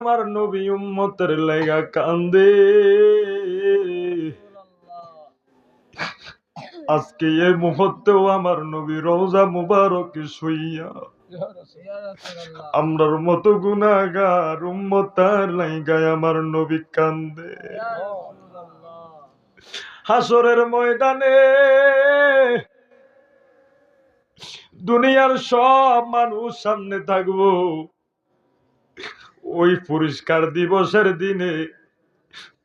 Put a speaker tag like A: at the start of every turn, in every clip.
A: আমার নবী উম্মতের লাইগা কান্দে। আজকে এই মুহূর্তেও আমার নবী রওজা মুবারকে শুইয়া আমরার মতো গুনাহগার উম্মতার লাইগা আমার নবী কান্দে। হাসরের ময়দানে দুনিয়ার সব মানুষ সামনে থাকবো, ওই পুরস্কার দিবসের দিনে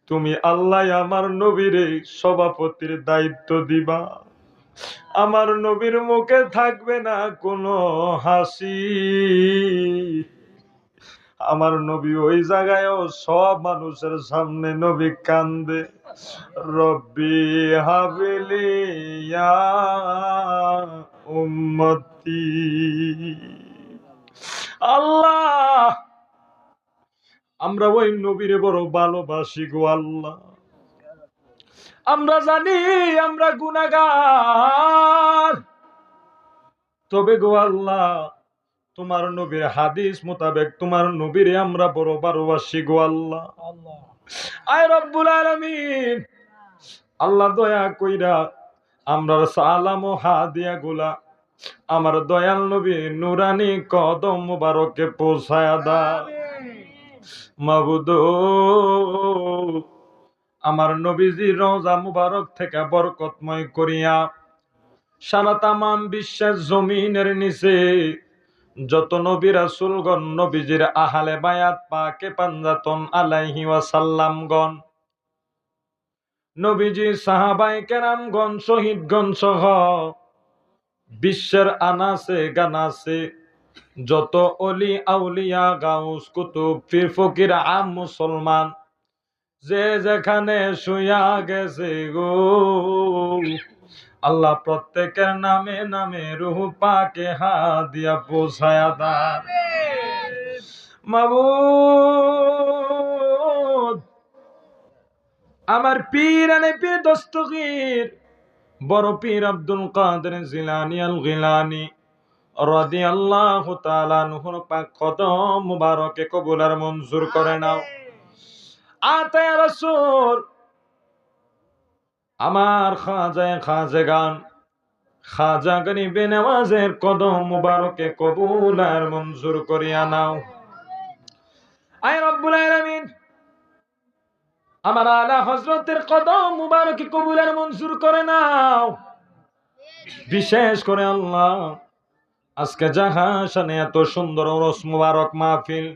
A: তুমি আল্লাহ আমার নবীরে সভাপতির দায়িত্ব দিবা। আমার নবীর মুখে থাকবে না কোনো হাসি। আমার নবী ওই জায়গায়ও সব মানুষের সামনে নবী কান্দে, রব্বি হাবিলি ইয়া উম্মতি। আল্লাহ, আমরা ওই নবীরে বড় ভালোবাসি গো আল্লাহ। আমরা জানি আমরা গুনাহগার, তবে গো আল্লাহ তোমার নবীর হাদিস মোতাবেক তোমার নবীরে আমরা বড় ভালোবাসি গো আল্লাহ। আয় রব্বুল আলামিন, আল্লাহ দয়া কইরা আমরার সালাম ও হাদিয়া গুলা আমার দয়াল নবী নুরানি কদম মুবারকে পৌঁছায়া দাও। মাবুদ, আমার নবীজির রওজা মুবারক থেকে বরকতময় করিয়া সারা তামাম বিশ্বের জমিনের নিচে যত নবী রাসূলগণ নবীজির আহলে বায়াত পাকে পাঞ্জাতন আলাইহি ওয়াসাল্লামগণ, নবীজি সাহাবায়ে কেরামগণ, শহীদগণ সহ বিশ্বের আনাসে গানাসে যত অলি আউলিয়া গাউস কুতুব পীর ফকির আম মুসলমান যে যেখানে শুয়া গেছে গো আল্লাহ, প্রত্যেকের নামে নামে রূহ পাকে হাদিয়া পৌঁছায়া দাও। মাবুদ, আমার পীর আনে পীর দস্তগীর বড় পীর আব্দুল কাদের জিলানী আল গিলানী রাদিয়াল্লাহু তাআলা আনহুর পাক কদম মুবারকে কবুল আর মঞ্জুর করে নাও। আতায়া রাসূল আমার খাজেগান খাজা গরিবে নওয়াজের কদম মুবারকে কবুল আর মঞ্জুর করিয়া নাও। আয় রব্বুল আলামিন, আমার আলা হযরতের কদম মুবারকে কবুল আর মঞ্জুর করে নাও। বিশেষ করে আল্লাহ, আজকে জাহাশানে এত সুন্দর ওরস মুবারক মাহফিল,